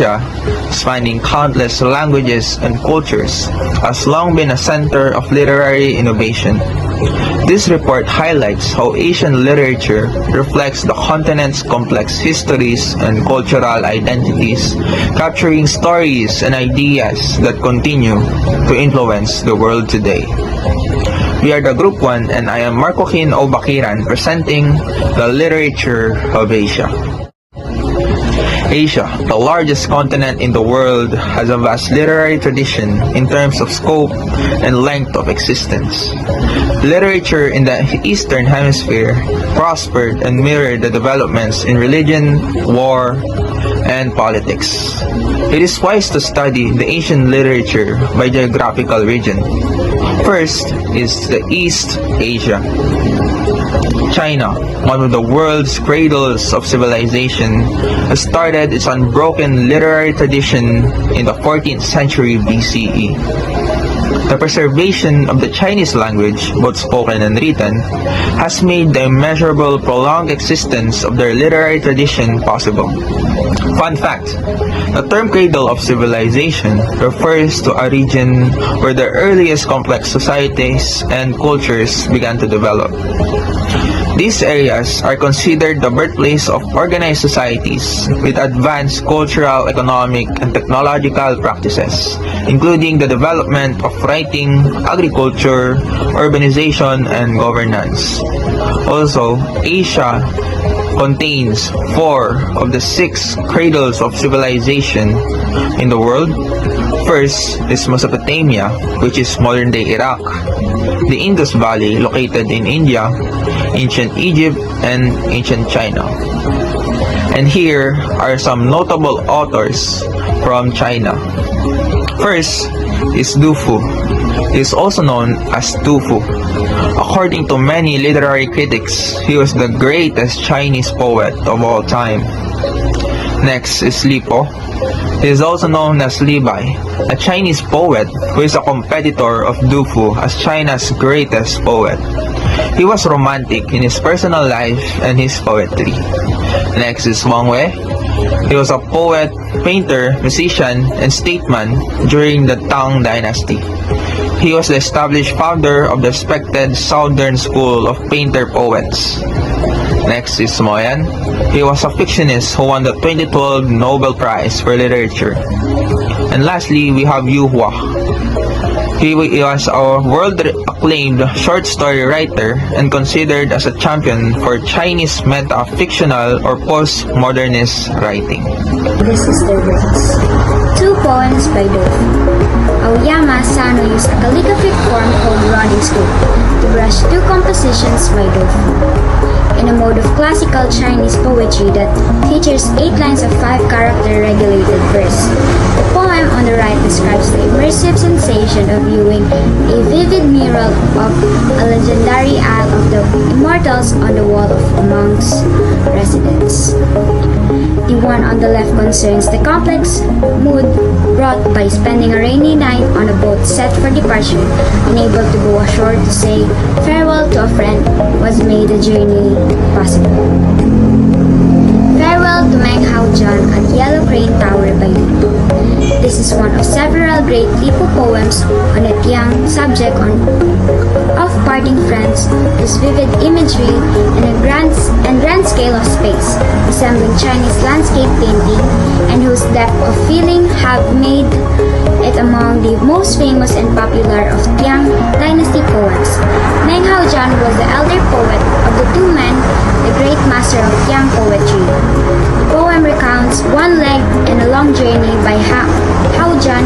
Asia, spanning countless languages and cultures, has long been a center of literary innovation. This report highlights how Asian literature reflects the continent's complex histories and cultural identities, capturing stories and ideas that continue to influence the world today. We are the Group 1 and I am Marcoquin O. Bakiran presenting the Literature of Asia. Asia, the largest continent in the world, has a vast literary tradition in terms of scope and length of existence. Literature in the Eastern Hemisphere prospered and mirrored the developments in religion, war, and politics. It is wise to study the Asian literature by geographical region. First is the East Asia. China, one of the world's cradles of civilization, started its unbroken literary tradition in the 14th century BCE. The preservation of the Chinese language, both spoken and written, has made the immeasurable prolonged existence of their literary tradition possible. Fun fact, the term cradle of civilization refers to a region where the earliest complex societies and cultures began to develop. These areas are considered the birthplace of organized societies with advanced cultural, economic, and technological practices, including the development of writing, agriculture, urbanization, and governance. Also, Asia contains 4 of the 6 cradles of civilization in the world. First is Mesopotamia, which is modern-day Iraq, the Indus Valley located in India, ancient Egypt, and ancient China. And here are some notable authors from China. First is Du Fu. He is also known as Tu Fu. According to many literary critics, he was the greatest Chinese poet of all time. Next is Li Po. He is also known as Li Bai, a Chinese poet who is a competitor of Du Fu as China's greatest poet. He was romantic in his personal life and his poetry. Next is Wang Wei. He was a poet, painter, musician, and statesman during the Tang Dynasty. He was the established founder of the respected Southern School of Painter-Poets. Next is Mo Yan. He was a fictionist who won the 2012 Nobel Prize for Literature. And lastly, we have Yu Hua. He was a world-acclaimed short story writer and considered as a champion for Chinese meta-fictional or post-modernist writing. This is the words. 2 poems by Du Fu. Aoyama Sano used a calligraphic form called Roding Scoop to brush 2 compositions by Du Fu. In a mode of classical Chinese poetry that features 8 lines of 5-character regulated verse. The poem on the right describes the immersive sensation of viewing a vivid mural of a legendary Isle of the Immortals on the wall of a monk's residence. The one on the left concerns the complex mood brought by spending a rainy night on a boat set for departure, unable to go ashore to say farewell to a friend was made the journey possible. Farewell to Meng Hao John at Yellow Crane Tower by Li Po. This is one of several great Li Po poems on a young subject of parting friends, whose vivid imagery and grand scale of space, resembling Chinese landscape painting, and whose depth of feeling have made it among the most famous and popular of Tang Dynasty poems. Meng Hao John was the elder poet of the 2 men, the great master of Tang poetry. The poem recounts one leg and a long journey by Hao John,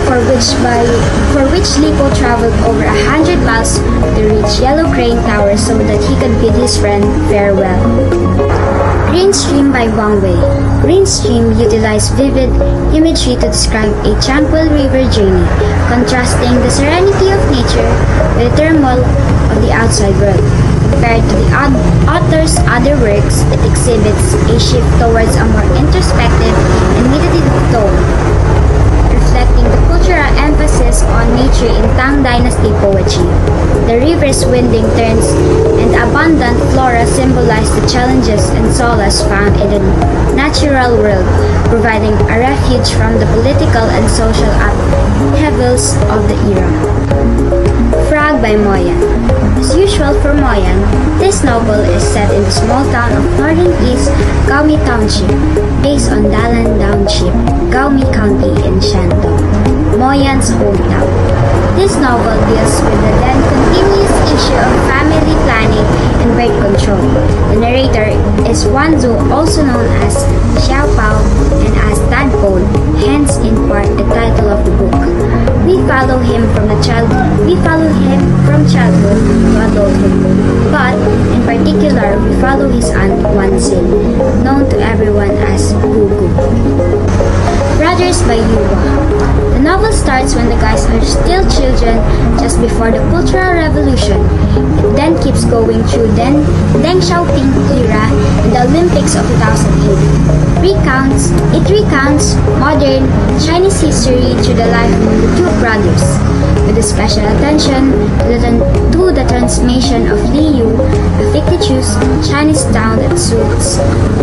for which Li Po traveled over 100 miles to reach Yellow Crane Tower so that he could bid his friend farewell. Green Stream by Wang Wei. Green Stream utilized vivid imagery to describe a tranquil river journey, contrasting the serenity of nature with the turmoil of the outside world. Compared to the author's other works, it exhibits a shift towards a more introspective and meditative tone, reflecting the cultural emphasis on nature in Tang Dynasty poetry. The river's winding turns and abundant flora symbolize the challenges and solace found in the natural world, providing a refuge from the political and social upheavals of the era. Frag by Moyan. As usual for Moyan, this novel is set in the small town of northern East Gaomi Township, based on Dalan Township, Gaomi County in Shandong, Moyan's hometown. This novel deals with the then continuous issue of family planning and birth control. The narrator is Wan Zhu, also known as Xiao Pao and as Tadpole, hence in part the title of the book. We follow him from childhood to adulthood, but in particular we follow his aunt Wan Xin, known to everyone as Gugu. Brothers by Yuhua. The novel starts when the guys are still children, just before the Cultural Revolution. It then keeps going through Deng Xiaoping era and the Olympics of 2008. It recounts modern Chinese history through the life of the two brothers, with a special attention to the transformation of Liu, a fictitious Chinese town that suits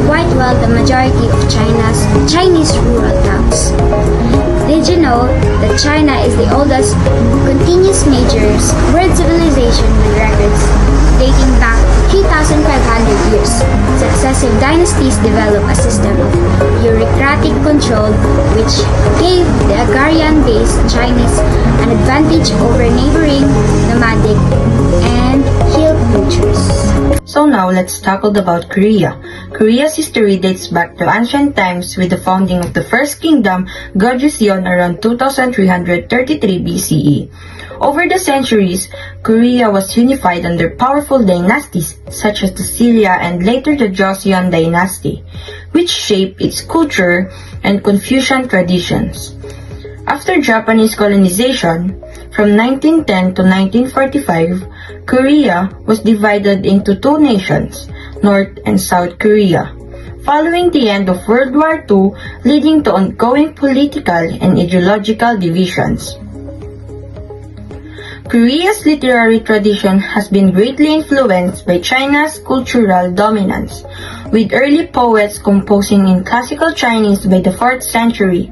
quite well the majority of Chinese rural towns. Did you know that China is the oldest continuous major world civilization with records dating back 3,500 years? Successive dynasties developed a system of bureaucratic control which gave the agrarian-based Chinese an advantage over neighboring nomadic and hill cultures. So now let's talk about Korea. Korea's history dates back to ancient times with the founding of the first kingdom, Gojoseon, around 2333 BCE. Over the centuries, Korea was unified under powerful dynasties such as the Silla and later the Joseon dynasty, which shaped its culture and Confucian traditions. After Japanese colonization, from 1910 to 1945, Korea was divided into two nations, North and South Korea, following the end of World War II, leading to ongoing political and ideological divisions. Korea's literary tradition has been greatly influenced by China's cultural dominance, with early poets composing in classical Chinese by the 4th century.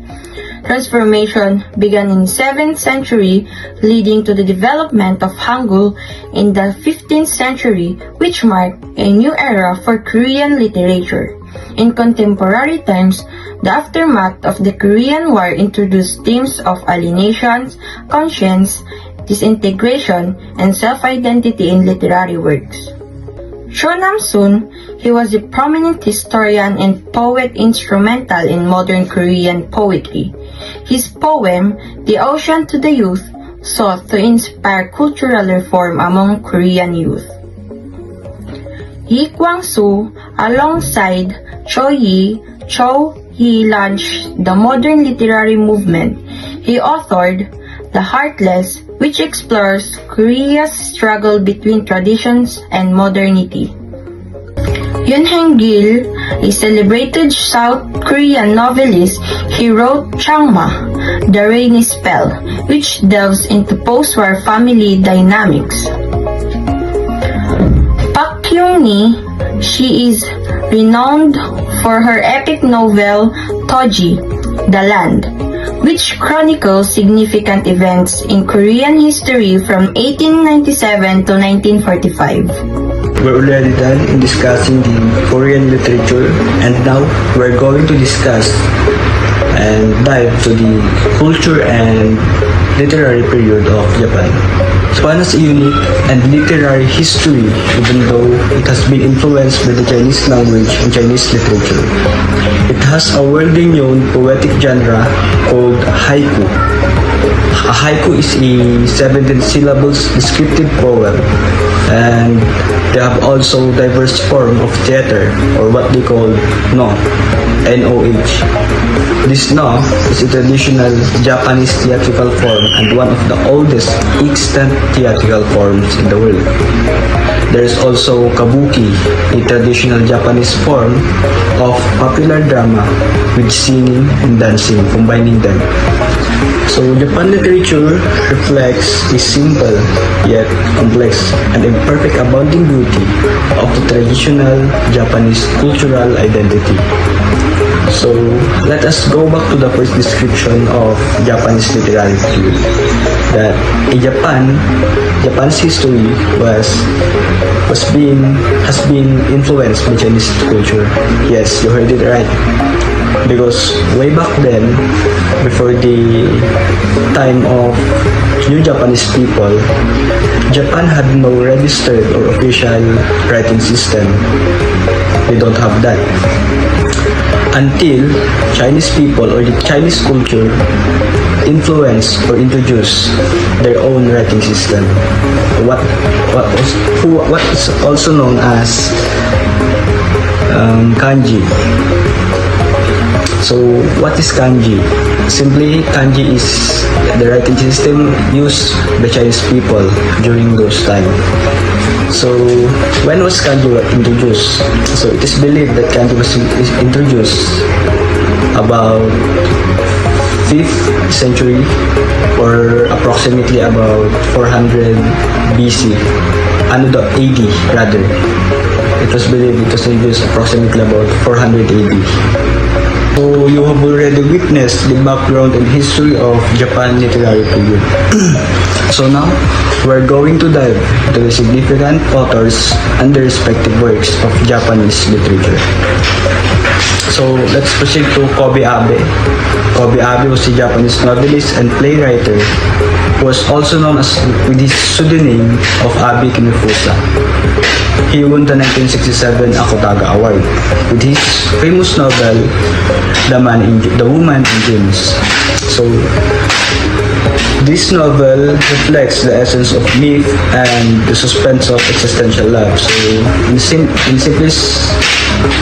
Transformation began in the 7th century, leading to the development of Hangul in the 15th century, which marked a new era for Korean literature. In contemporary times, the aftermath of the Korean War introduced themes of alienation, conscience, disintegration, and self-identity in literary works. Cho Nam-soon, he was a prominent historian and poet instrumental in modern Korean poetry. His poem, The Ocean to the Youth, sought to inspire cultural reform among Korean youth. Yi Kwang-soo, alongside Cho Yi launched the modern literary movement. He authored The Heartless, which explores Korea's struggle between traditions and modernity. Yoon Hae-gil, a celebrated South Korean novelist, he wrote Changma, The Rainy Spell, which delves into post-war family dynamics. Park Kyung-ni, she is renowned for her epic novel Toji, The Land, which chronicles significant events in Korean history from 1897 to 1945. We're already done in discussing the Korean literature, and now we're going to discuss and dive to the culture and literary period of Japan. Japan has a unique and literary history, even though it has been influenced by the Chinese language and Chinese literature. It has a worldly known poetic genre called haiku. A haiku is a 17 syllables descriptive poem, and they have also diverse form of theater, or what they call no, N-O-H. This no is a traditional Japanese theatrical form and one of the oldest extant theatrical forms in the world. There is also kabuki, a traditional Japanese form of popular drama with singing and dancing, combining them. So Japan literature reflects a simple yet complex and imperfect abounding beauty of the traditional Japanese cultural identity. So let us go back to the first description of Japanese literature. That in Japan's history has been influenced by Chinese culture. Yes, you heard it right. Because way back then, before the time of new Japanese people, Japan had no registered or official writing system. They don't have that. Until Chinese people or the Chinese culture influenced or introduced their own writing system. What is also known as kanji. So what is kanji? Simply, kanji is the writing system used by Chinese people during those time. So when was kanji introduced? So it is believed that kanji was introduced about 5th century or approximately about 400 BC. AD rather. It was believed it was introduced approximately about 400 AD. So you have already witnessed the background and history of Japan literary period. So now, we're going to dive into the significant authors and their respective works of Japanese literature. So let's proceed to Kobe Abe. Kobe Abe was a Japanese novelist and playwright who was also known as with his pseudonym of Abe Kimifusa. He won the 1967 Akutagawa Award with his famous novel The Woman in Dreams. So this novel reflects the essence of myth and the suspense of existential love. So in simplest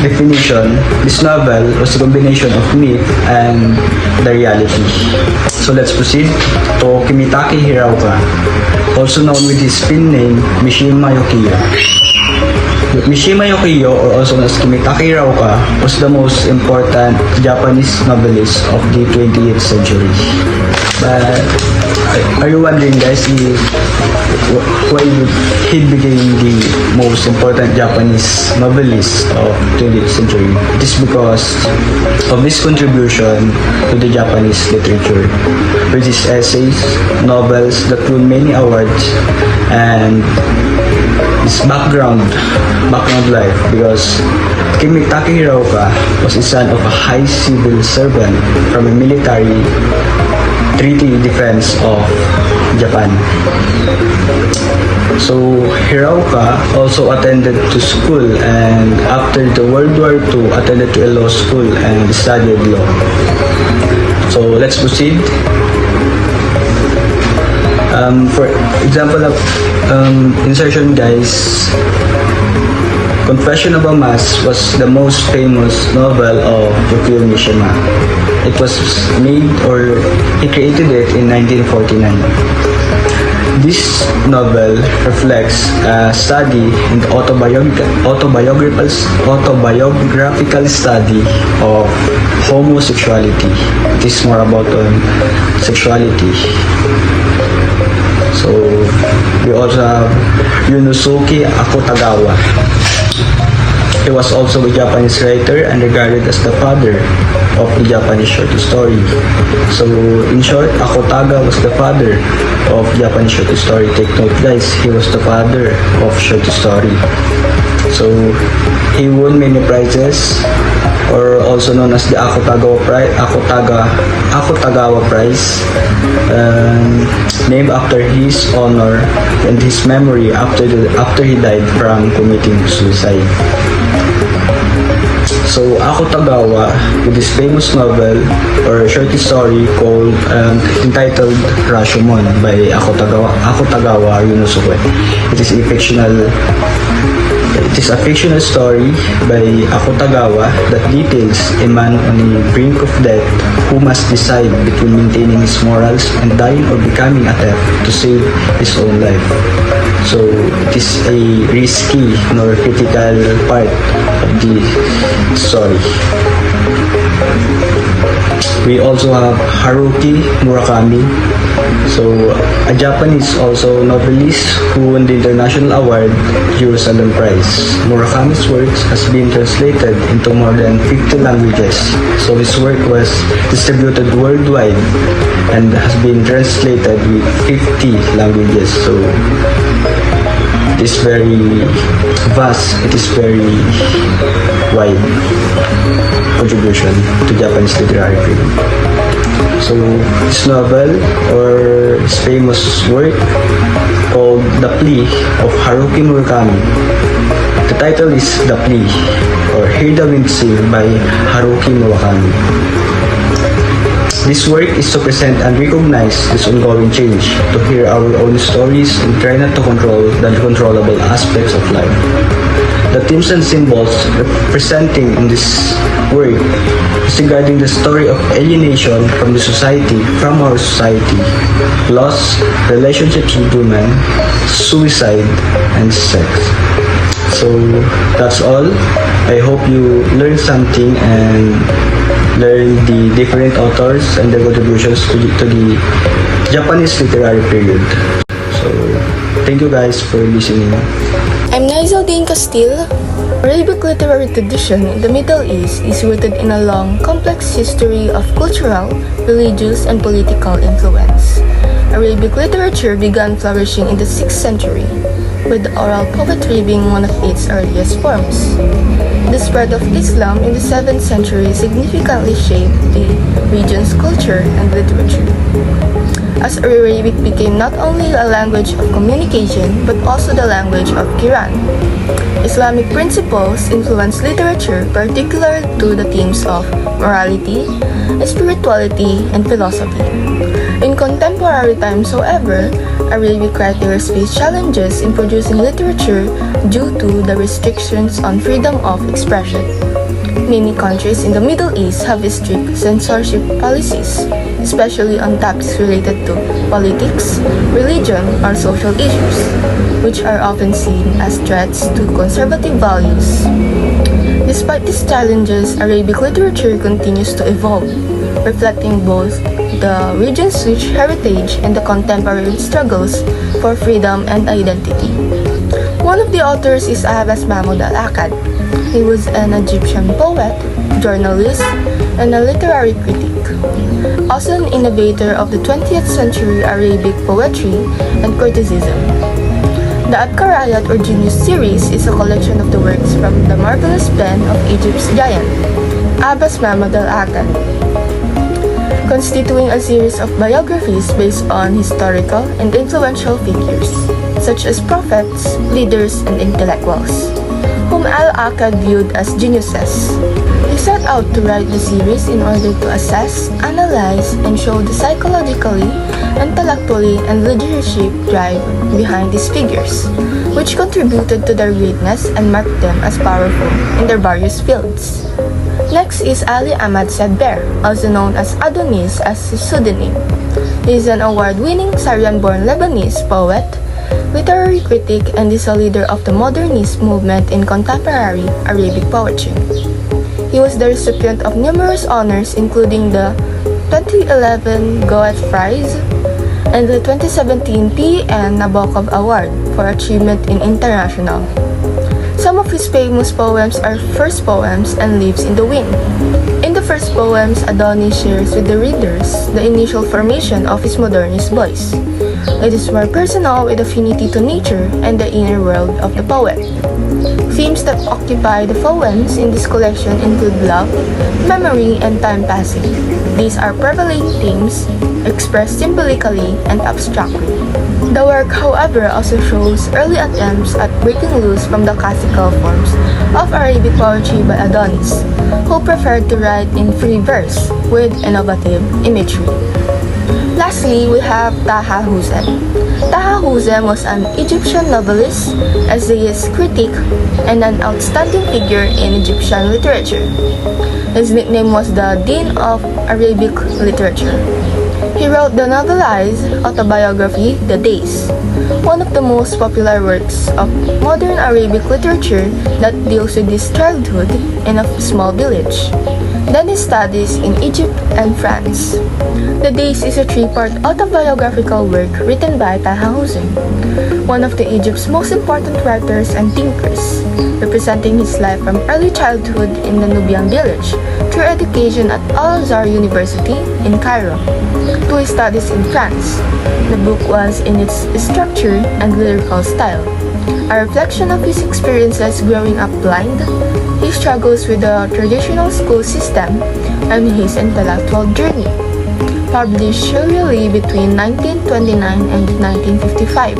definition, this novel was a combination of myth and the reality. So let's proceed to Kimitake Hiraoka, also known with his pen name Mishima Yukio. Mishima Yukio, or also known as Kimitake Hiraoka, was the most important Japanese novelist of the 20th century. But are you wondering, guys, why he became the most important Japanese novelist of 20th century? It is because of his contribution to the Japanese literature, with his essays, novels that won many awards, and his background life, because Kimitake Hiraoka was the son of a high civil servant from a military treaty defense of Japan. So Hiraoka also attended to school, and after the World War II attended to a law school and studied law. So let's proceed. For example of insertion, guys, Confession of a Mask was the most famous novel of Yukio Mishima. It was made, or he created it in 1949. This novel reflects a study in the autobiographical study of homosexuality. It is more about sexuality. So we also have Yunosuke Akutagawa. He was also a Japanese writer and regarded as the father of the Japanese short story. So in short, Akutagawa was the father of Japanese short story. Take note, guys, he was the father of short story. So he won many prizes, or also known as the Akutagawa Prize, named after his honor and his memory after he died from committing suicide. So Akutagawa, with his famous novel or short story called entitled Rashomon by Akutagawa Yunosuke. It is a fictional story by Akutagawa that details a man on the brink of death who must decide between maintaining his morals and dying or becoming a thief to save his own life. So it is a risky nor critical part of the story. We also have Haruki Murakami, so a Japanese also novelist who won the International Award Jerusalem Prize. Murakami's works has been translated into more than 50 languages, so his work was distributed worldwide and has been translated with 50 languages. So it is very vast, it is very wide contribution to Japanese literary field. So his novel or his famous work called The Plea of Haruki Murakami. The title is The Plea or Hear the Wind Sing by Haruki Murakami. This work is to present and recognize this ongoing change, to hear our own stories and try not to control the uncontrollable aspects of life. The themes and symbols representing in this work is regarding the story of alienation from the society, from our society, loss, relationships with women, suicide, and sex. So that's all. I hope you learned something and learn the different authors and their contributions to the Japanese literary period. So thank you guys for listening. I'm Naisaldine Castile. Arabic literary tradition in the Middle East is rooted in a long, complex history of cultural, religious, and political influence. Arabic literature began flourishing in the 6th century, with oral poetry being one of its earliest forms. The spread of Islam in the 7th century significantly shaped the region's culture and literature, as Arabic became not only a language of communication but also the language of Quran. Islamic principles influenced literature, particularly through the themes of morality, spirituality, and philosophy. In contemporary times, however, Arabic writers face challenges in producing literature due to the restrictions on freedom of expression. Many countries in the Middle East have strict censorship policies, especially on topics related to politics, religion, or social issues, which are often seen as threats to conservative values. Despite these challenges, Arabic literature continues to evolve, reflecting both the region's rich heritage and the contemporary struggles for freedom and identity. One of the authors is Abbas Mahmoud Al-Akkad. He was an Egyptian poet, journalist, and a literary critic. Also an innovator of the 20th century Arabic poetry and criticism. The Abkarayat or Genius series is a collection of the works from the marvelous pen of Egypt's giant, Abbas Mahmoud Al-Akkad, constituting a series of biographies based on historical and influential figures, such as prophets, leaders, and intellectuals, whom Al-Akkad viewed as geniuses. He set out to write the series in order to assess, analyze, and show the psychologically, intellectually, and leadership drive behind these figures, which contributed to their greatness and marked them as powerful in their various fields. Next is Ali Ahmad Sadber, also known as Adonis as his pseudonym. He is an award-winning Syrian-born Lebanese poet, literary critic, and is a leader of the modernist movement in contemporary Arabic poetry. He was the recipient of numerous honors including the 2011 Goethe Prize and the 2017 P.N. Nabokov Award for Achievement in International. Some of his famous poems are First Poems and Leaves in the Wind. In the first poems, Adonis shares with the readers the initial formation of his modernist voice. It is more personal with affinity to nature and the inner world of the poet. Themes that occupy the poems in this collection include love, memory, and time passing. These are prevalent themes expressed symbolically and abstractly. The work, however, also shows early attempts at breaking loose from the classical forms of Arabic poetry by Adonis, who preferred to write in free verse with innovative imagery. Lastly, we have Taha Hussein. Taha Hussein was an Egyptian novelist, essayist, critic, and an outstanding figure in Egyptian literature. His nickname was the Dean of Arabic Literature. He wrote the novelized autobiography, The Days, one of the most popular works of modern Arabic literature that deals with his childhood in a small village. Then his studies in Egypt and France. The Days is a three-part autobiographical work written by Taha Hussein, one of the Egypt's most important writers and thinkers, representing his life from early childhood in the Nubian village through education at Al-Azhar University in Cairo to his studies in France. The book was, in its structure and lyrical style, a reflection of his experiences growing up blind, his struggles with the traditional school system, and his intellectual journey. Published serially between 1929 and 1955.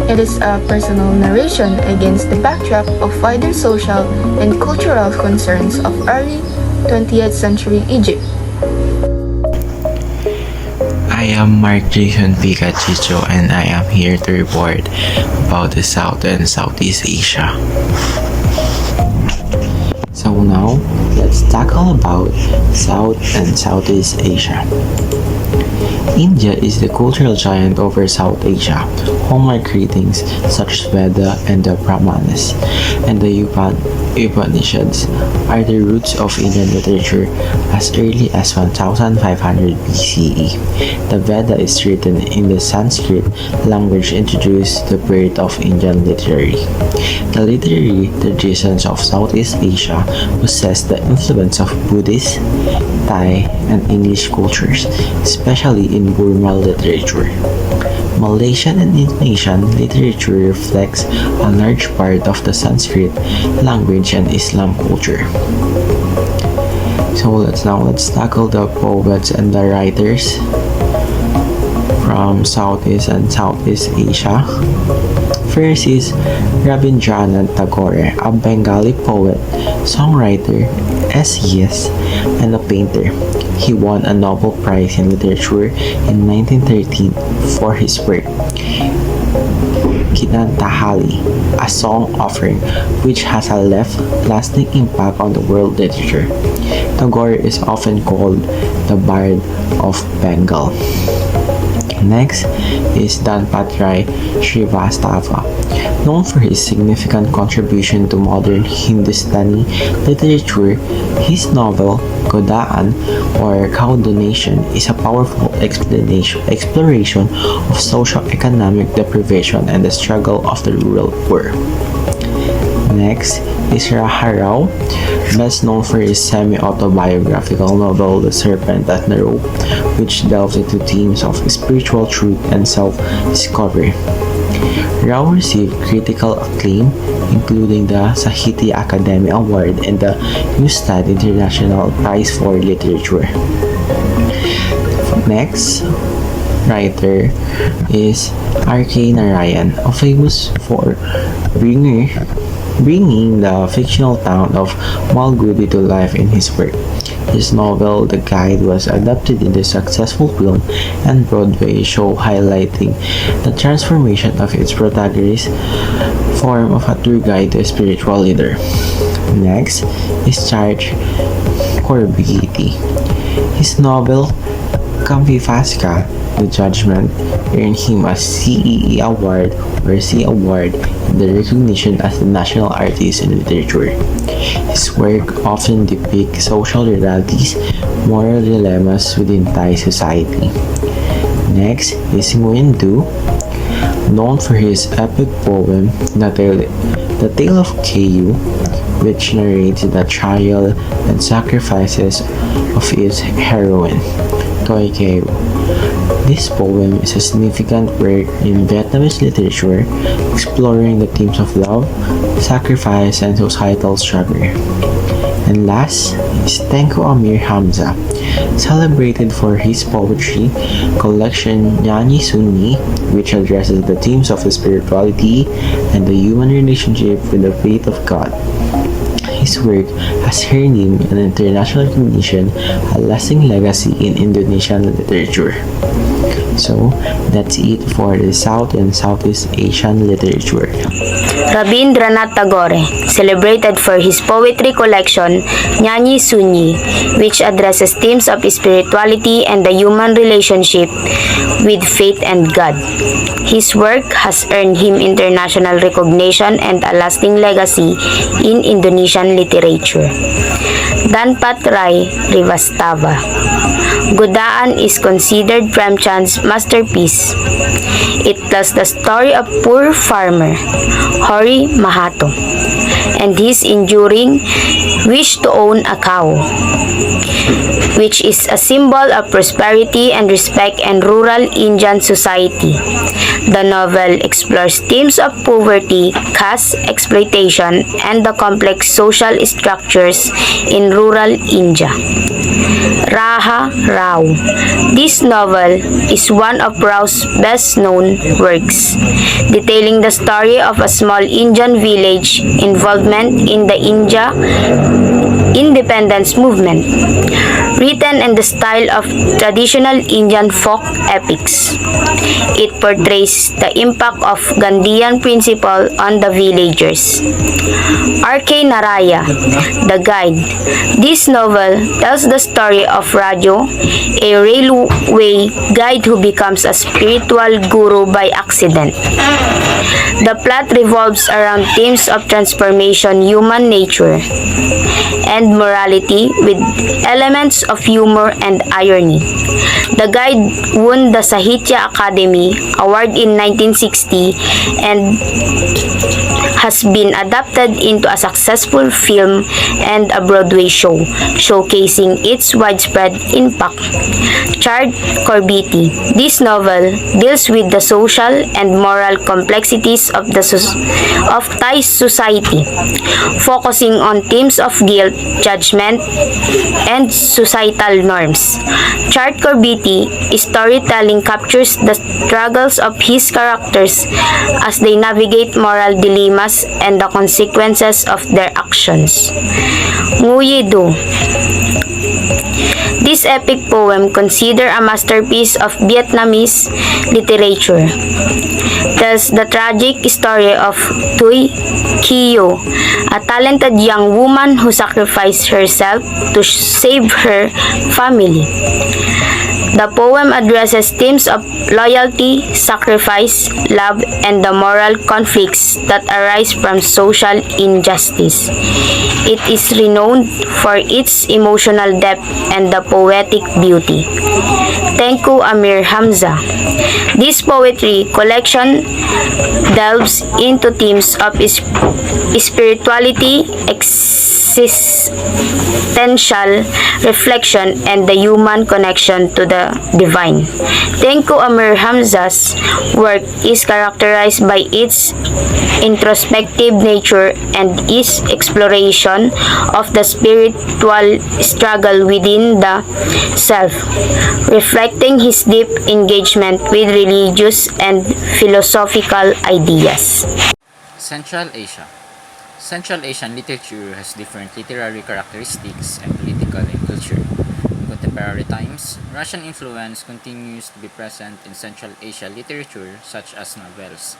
It is a personal narration against the backdrop of wider social and cultural concerns of early 20th century Egypt. I am Mark Jason Picachicho and I am here to report about the South and Southeast Asia. So now, let's tackle about South and Southeast Asia. India is the cultural giant over South Asia. Homer greetings such as Veda and the Brahmanas and the Upanishads are the roots of Indian literature as early as 1500 BCE. The Veda is written in the Sanskrit language introduced the birth of Indian literary. The literary traditions of Southeast Asia possess the influence of Buddhist, Thai, and English cultures, especially in Burma literature. Malaysian and Indonesian literature reflects a large part of the Sanskrit language and Islam culture. So let's tackle the poets and the writers from Southeast and Southeast Asia. First is Rabindranath Tagore, a Bengali poet, songwriter, essayist, and a painter. He won a Nobel Prize in Literature in 1913 for his work Kinantahali, a song offering which has a lasting impact on the world literature. Tagore is often called the Bard of Bengal. Next is Dhanpatrai Srivastava. Known for his significant contribution to modern Hindustani literature, his novel Godaan or Cow Donation is a powerful exploration of socio-economic deprivation and the struggle of the rural poor. Next is Raja Rao, best known for his semi-autobiographical novel The Serpent and the Rope, which delves into themes of spiritual truth and self-discovery. Rao received critical acclaim, including the Sahitya Akademi Award and the Neustadt International Prize for Literature. Next writer is R.K. Narayan, famous for bringing the fictional town of Malgudi to life in his work. His novel, The Guide, was adapted into a successful film and Broadway show highlighting the transformation of its protagonist form of a tour guide to a spiritual leader. Next is Charles Corbigiti. His novel, Kampifaska, The Judgment, earned him a CEE Award or C Award and the recognition as the national artist in literature. His work often depicts social realities, moral dilemmas within Thai society. Next is Nguyen Du, known for his epic poem The Tale of Kayu, which narrates the trial and sacrifices of its heroine, Toi Keu. This poem is a significant work in Vietnamese literature, exploring the themes of love, sacrifice, and societal struggle. And last is Tengku Amir Hamza, celebrated for his poetry collection Nyanyi Sunni, which addresses the themes of spirituality and the human relationship with the faith of God. His work has earned him an international recognition, a lasting legacy in Indonesian literature. So, that's it for the South and Southeast Asian literature. Rabindranath Tagore, celebrated for his poetry collection Nyanyi Sunyi, which addresses themes of spirituality and the human relationship with faith and God. His work has earned him international recognition and a lasting legacy in Indonesian literature. Danpat Rai Rivastava. Godaan is considered Premchand's masterpiece. It tells the story of poor farmer Hori Mahato and his enduring wish to own a cow, which is a symbol of prosperity and respect in rural Indian society. The novel explores themes of poverty, caste exploitation, and the complex social structures in rural India. Raha Rao. This novel is one of Rao's best-known works, detailing the story of a small Indian village involvement in the India independence movement, written in the style of traditional Indian folk epics. It portrays the impact of Gandhian principle on the villagers. R.K. Naraya, The Guide. This novel tells the story of Rajo, a railway guide who becomes a spiritual guru by accident. The plot revolves around themes of transformation, human nature, and morality with elements of humor and irony. The Guide won the Sahitya Academy Award in 1960 and has been adapted into a successful film and a Broadway show, showcasing its widespread impact. Chard Corbiti. This novel deals with the social and moral complexities of Thai society, focusing on themes of guilt, judgment, and societal norms. Chard Corbiti's storytelling captures the struggles of his characters as they navigate moral dilemmas and the consequences of their actions. Nguyen Du. This epic poem, considered a masterpiece of Vietnamese literature, tells the tragic story of Thuy Kyo, a talented young woman who sacrificed herself to save her family. The poem addresses themes of loyalty, sacrifice, love, and the moral conflicts that arise from social injustice. It is renowned for its emotional depth and the poetic beauty. Tengku Amir Hamza. This poetry collection delves into themes of spirituality, existential reflection, and the human connection to the divine. Tengku Amir Hamza's work is characterized by its introspective nature and its exploration of the spiritual struggle within the self, reflecting his deep engagement with religious and philosophical ideas. Central Asia. Central Asian literature has different literary characteristics and political and culture. In contemporary times, Russian influence continues to be present in Central Asia literature such as novels.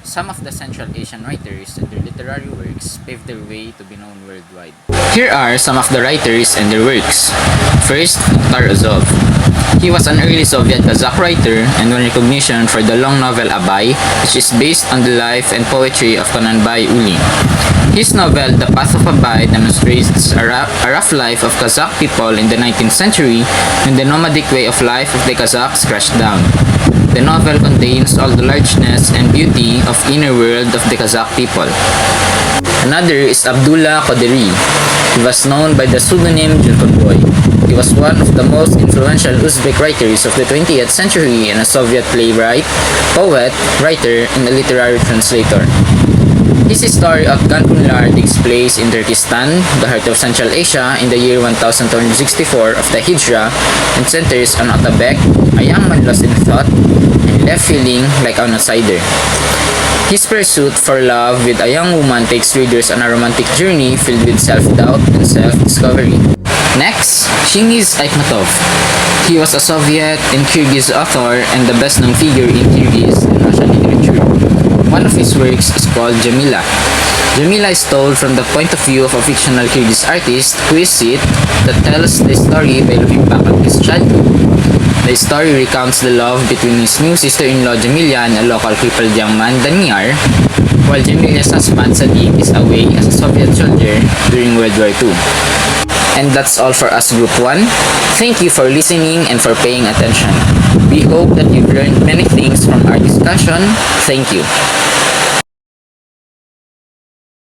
Some of the Central Asian writers and their literary works paved their way to be known worldwide. Here are some of the writers and their works. First, Mukhtar Azov. He was an early Soviet Kazakh writer and won recognition for the long novel Abay, which is based on the life and poetry of Kananbay Uli. His novel The Path of Abay demonstrates a rough life of Kazakh people in the 19th century when the nomadic way of life of the Kazakhs crashed down. The novel contains all the largeness and beauty of inner world of the Kazakh people. Another is Abdullah Qaderi. He was known by the pseudonym Junkoboy. He was one of the most influential Uzbek writers of the 20th century and a Soviet playwright, poet, writer, and a literary translator. His story of Gankunlar takes place in Turkestan, the heart of Central Asia, in the year 1264 of the Hijra and centers on Atabek, a young man lost in thought and left feeling like an outsider. His pursuit for love with a young woman takes readers on a romantic journey filled with self-doubt and self-discovery. Next, Chingiz Aitmatov. He was a Soviet and Kyrgyz author and the best-known figure in Kyrgyz and Russian literature. One of his works is called Jamila. Jamila is told from the point of view of a fictional Kyrgyz artist who is it that tells the story by looking back at his childhood. The story recounts the love between his new sister-in-law Jamila and a local crippled young man, Danyar, while Jamila's husband Sadiq is away as a Soviet soldier during World War II. And that's all for us Group 1. Thank you for listening and for paying attention. We hope that you've learned many things from our discussion. Thank you.